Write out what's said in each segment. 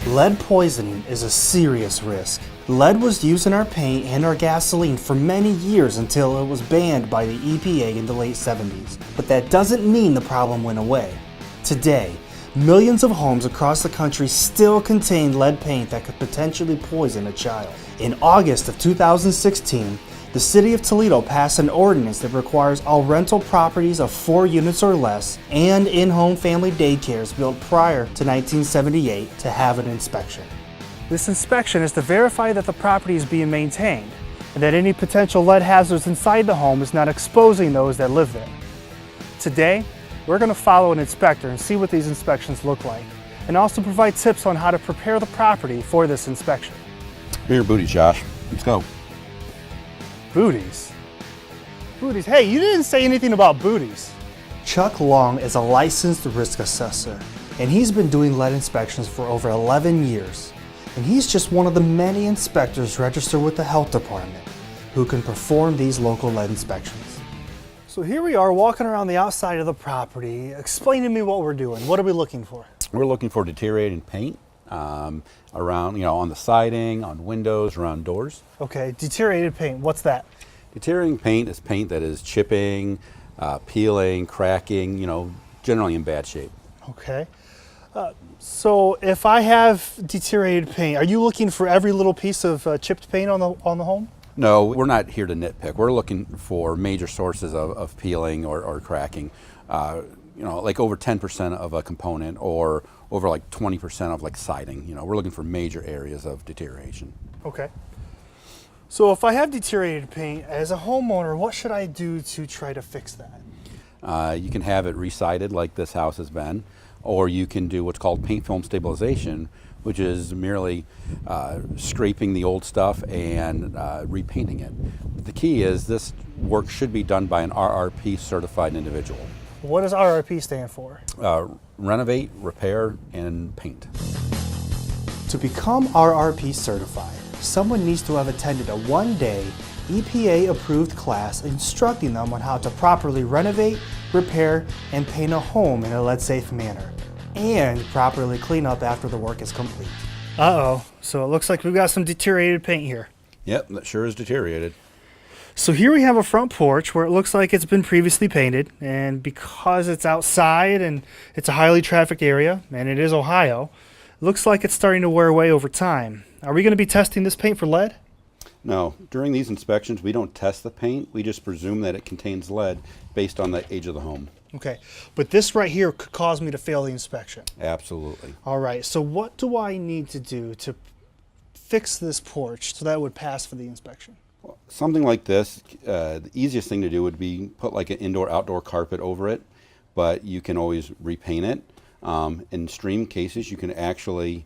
Lead poisoning is a serious risk. Lead was used in our paint and our gasoline for many years until it was banned by the EPA in the late 70s. But that doesn't mean the problem went away. Today, millions of homes across the country still contain lead paint that could potentially poison a child. In August of 2016, the city of Toledo passed an ordinance that requires all rental properties of 4 units or less and in-home family daycares built prior to 1978 to have an inspection. This inspection is to verify that the property is being maintained and that any potential lead hazards inside the home is not exposing those that live there. Today, we're going to follow an inspector and see what these inspections look like, and also provide tips on how to prepare the property for this inspection. Here, booties, Josh. Let's go. Booties? Booties? Hey, you didn't say anything about booties. Chuck Long is a licensed risk assessor, and he's been doing lead inspections for over 11 years. And he's just one of the many inspectors registered with the health department who can perform these local lead inspections. So here we are walking around the outside of the property. Explain to me what we're doing. What are we looking for? We're looking for deteriorated paint around, on the siding, on windows, around doors. Okay, deteriorated paint, what's that? Deteriorating paint is paint that is chipping, peeling, cracking, generally in bad shape. Okay. So if I have deteriorated paint, are you looking for every little piece of chipped paint on the home? No, we're not here to nitpick. We're looking for major sources of peeling or cracking. Like over 10% of a component or over like 20% of like siding. We're looking for major areas of deterioration. Okay. So if I have deteriorated paint, as a homeowner, what should I do to try to fix that? You can have it resided like this house has been, or you can do what's called paint film stabilization, which is merely scraping the old stuff and repainting it. The key is this work should be done by an RRP certified individual. What does RRP stand for? Renovate, Repair, and Paint. To become RRP certified, someone needs to have attended a one-day EPA-approved class instructing them on how to properly renovate, repair, and paint a home in a lead-safe manner, and properly clean up after the work is complete. Uh-oh, so it looks like we've got some deteriorated paint here. Yep, that sure is deteriorated. So here we have a front porch where it looks like it's been previously painted, and because it's outside and it's a highly trafficked area, and it is Ohio, it looks like it's starting to wear away over time. Are we going to be testing this paint for lead? No, during these inspections we don't test the paint, we just presume that it contains lead based on the age of the home. Okay, but this right here could cause me to fail the inspection. Absolutely. All right, so what do I need to do to fix this porch so that it would pass for the inspection? Something like this, the easiest thing to do would be put like an indoor-outdoor carpet over it, but you can always repaint it. In extreme cases, you can actually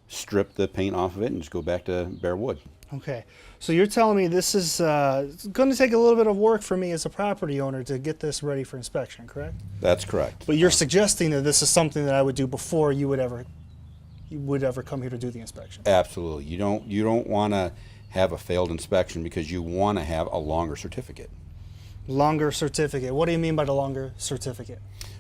strip the paint off of it and just go back to bare wood. Okay, so you're telling me this is going to take a little bit of work for me as a property owner to get this ready for inspection, correct? That's correct. But you're suggesting that this is something that I would do before you would ever come here to do the inspection? Absolutely. You don't want to have a failed inspection because you want to have a longer certificate. Longer certificate. What do you mean by the longer certificate?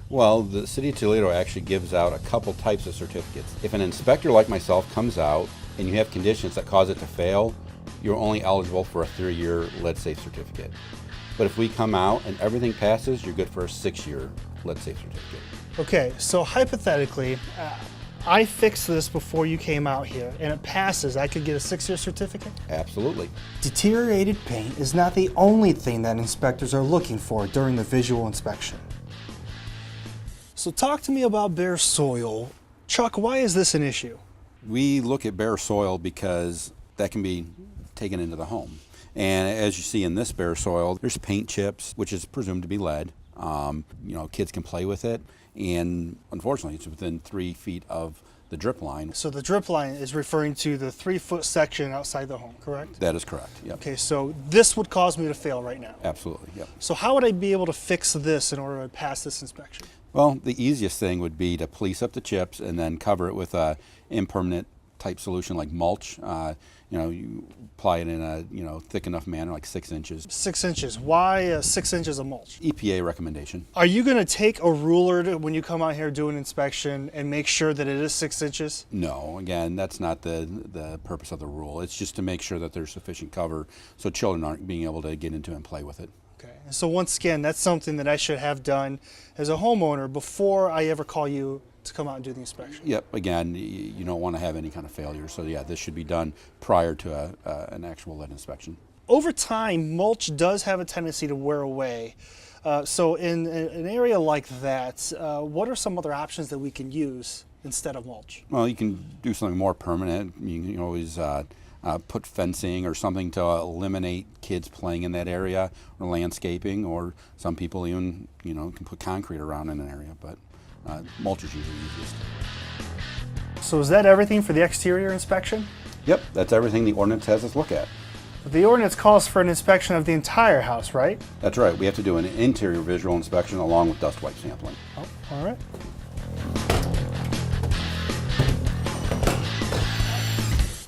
Well, the City of Toledo actually gives out a couple types of certificates. If an inspector like myself comes out and you have conditions that cause it to fail, you're only eligible for a 3-year lead safe certificate. But if we come out and everything passes, you're good for a 6-year lead safe certificate. Okay, so hypothetically, I fixed this before you came out here and it passes, I could get a 6-year certificate? Absolutely. Deteriorated paint is not the only thing that inspectors are looking for during the visual inspection. So talk to me about bare soil. Chuck, why is this an issue? We look at bare soil because that can be taken into the home. And as you see in this bare soil, there's paint chips, which is presumed to be lead. Kids can play with it. And unfortunately, it's within 3 feet of the drip line. So the drip line is referring to the 3-foot section outside the home, correct? That is correct, yep. Okay, so this would cause me to fail right now? Absolutely, yep. So how would I be able to fix this in order to pass this inspection? Well, the easiest thing would be to police up the chips and then cover it with impermanent type solution like mulch. You apply it in a thick enough manner, like 6 inches. 6 inches. Why 6 inches of mulch? EPA recommendation. Are you going to take a ruler when you come out here do an inspection and make sure that it is 6 inches? No, again, that's not the purpose of the rule. It's just to make sure that there's sufficient cover so children aren't being able to get into it and play with it. Okay. So once again, that's something that I should have done as a homeowner before I ever call you to come out and do the inspection. Yep. Again, you don't want to have any kind of failure. So yeah, this should be done prior to an actual lead inspection. Over time, mulch does have a tendency to wear away. So in an area like that, what are some other options that we can use instead of mulch? Well, you can do something more permanent. You can always put fencing or something to eliminate kids playing in that area, or landscaping, or some people even can put concrete around in an area. But mulch is usually easiest. So is that everything for the exterior inspection? Yep, that's everything the ordinance has us look at. But the ordinance calls for an inspection of the entire house, right? That's right. We have to do an interior visual inspection along with dust wipe sampling. Oh, all right.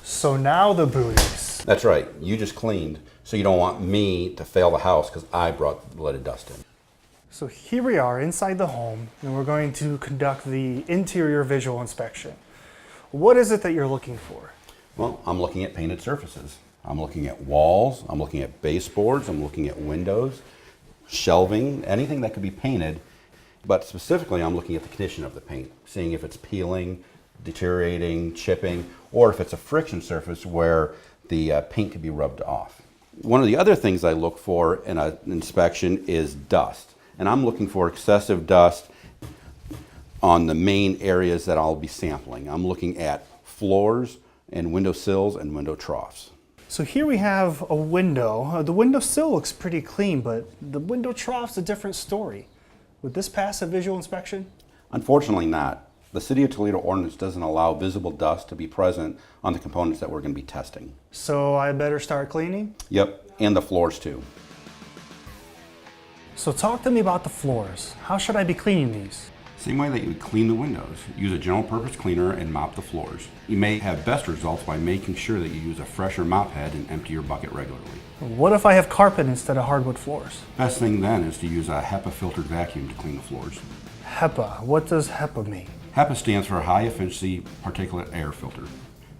So now the booties. That's right. You just cleaned, so you don't want me to fail the house because I brought the leaded dust in. So here we are inside the home, and we're going to conduct the interior visual inspection. What is it that you're looking for? Well, I'm looking at painted surfaces. I'm looking at walls, I'm looking at baseboards, I'm looking at windows, shelving, anything that could be painted. But specifically, I'm looking at the condition of the paint, seeing if it's peeling, deteriorating, chipping, or if it's a friction surface where the paint could be rubbed off. One of the other things I look for in an inspection is dust. And I'm looking for excessive dust on the main areas that I'll be sampling. I'm looking at floors and window sills and window troughs. So here we have a window. The window sill looks pretty clean, but the window trough's a different story. Would this pass a visual inspection? Unfortunately not. The City of Toledo ordinance doesn't allow visible dust to be present on the components that we're going to be testing. So I better start cleaning? Yep, and the floors too. So talk to me about the floors. How should I be cleaning these? Same way that you would clean the windows. Use a general purpose cleaner and mop the floors. You may have best results by making sure that you use a fresher mop head and empty your bucket regularly. What if I have carpet instead of hardwood floors? Best thing then is to use a HEPA filtered vacuum to clean the floors. HEPA. What does HEPA mean? HEPA stands for High Efficiency Particulate Air Filter.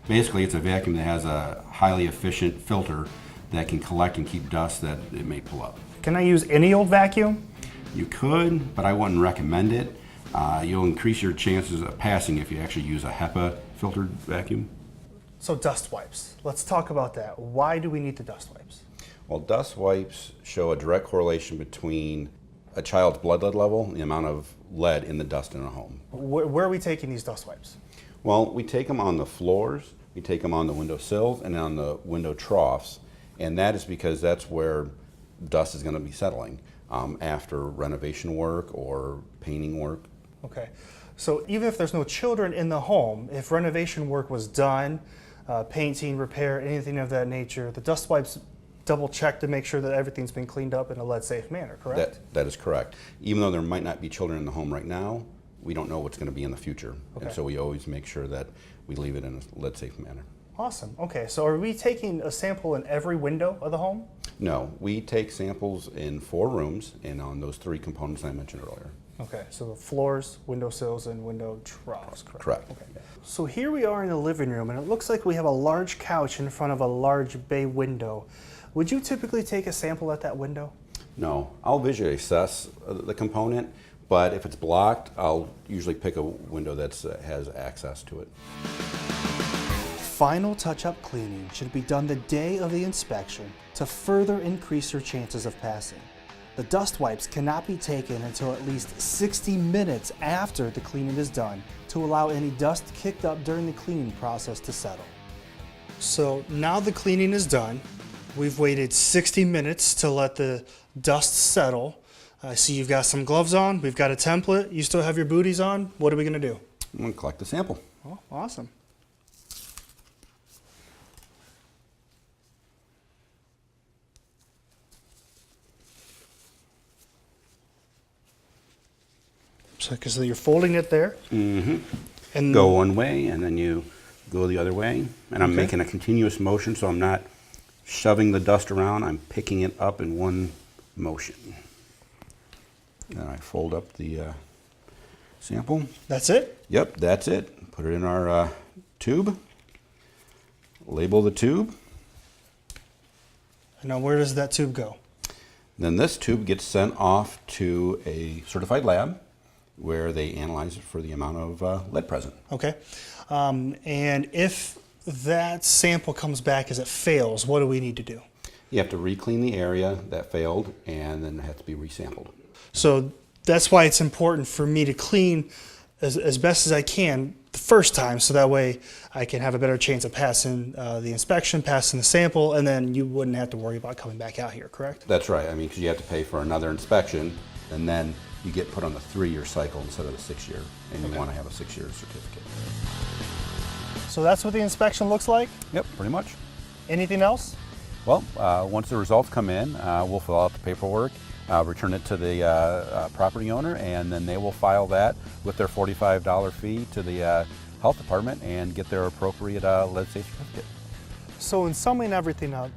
Basically, it's a vacuum that has a highly efficient filter that can collect and keep dust that it may pull up. Can I use any old vacuum? You could, but I wouldn't recommend it. You'll increase your chances of passing if you actually use a HEPA filtered vacuum. So dust wipes. Let's talk about that. Why do we need the dust wipes? Well, dust wipes show a direct correlation between a child's blood lead level and the amount of lead in the dust in a home. Where are we taking these dust wipes? Well, we take them on the floors, we take them on the window sills, and on the window troughs, and that is because that's where dust is going to be settling after renovation work or painting work. Okay, so even if there's no children in the home, if renovation work was done, painting, repair, anything of that nature, the dust wipes double check to make sure that everything's been cleaned up in a lead safe manner, correct? That is correct. Even though there might not be children in the home right now, we don't know what's going to be in the future. Okay. And so we always make sure that we leave it in a lead safe manner. Awesome. Okay, so are we taking a sample in every window of the home? No, we take samples in 4 rooms and on those 3 components I mentioned earlier. Okay, so the floors, window sills, and window troughs, correct? Correct. Okay. So here we are in the living room, and it looks like we have a large couch in front of a large bay window. Would you typically take a sample at that window? No, I'll visually assess the component, but if it's blocked, I'll usually pick a window that has access to it. Final touch-up cleaning should be done the day of the inspection to further increase your chances of passing. The dust wipes cannot be taken until at least 60 minutes after the cleaning is done to allow any dust kicked up during the cleaning process to settle. So now the cleaning is done. We've waited 60 minutes to let the dust settle. I see you've got some gloves on. We've got a template. You still have your booties on. What are we going to do? I'm going to collect the sample. Oh, awesome. So you're folding it there. Mm-hmm. And go one way, and then you go the other way. And I'm making a continuous motion, so I'm not shoving the dust around. I'm picking it up in one motion. Then I fold up the sample. That's it? Yep, that's it. Put it in our tube. Label the tube. And now where does that tube go? Then this tube gets sent off to a certified lab where they analyze it for the amount of lead present. Okay. And if that sample comes back as it fails, what do we need to do? You have to re-clean the area that failed, and then it has to be resampled. So that's why it's important for me to clean as best as I can the first time, so that way I can have a better chance of passing the inspection, passing the sample, and then you wouldn't have to worry about coming back out here, correct? That's right. I mean, because you have to pay for another inspection, and then you get put on the 3-year cycle instead of the 6-year, and you want to have a 6-year certificate. So that's what the inspection looks like? Yep, pretty much. Anything else? Well, once the results come in, we'll fill out the paperwork, return it to the property owner, and then they will file that with their $45 fee to the health department and get their appropriate lead safe certificate. So in summing everything up,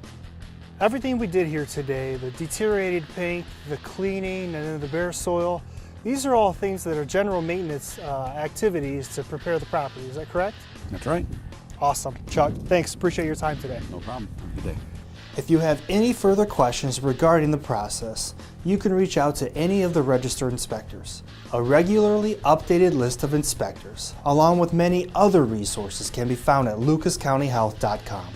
everything we did here today, the deteriorated paint, the cleaning, and then the bare soil, these are all things that are general maintenance activities to prepare the property. Is that correct? That's right. Awesome. Chuck, thanks. Appreciate your time today. No problem. Have a good day. If you have any further questions regarding the process, you can reach out to any of the registered inspectors. A regularly updated list of inspectors, along with many other resources, can be found at lucascountyhealth.com.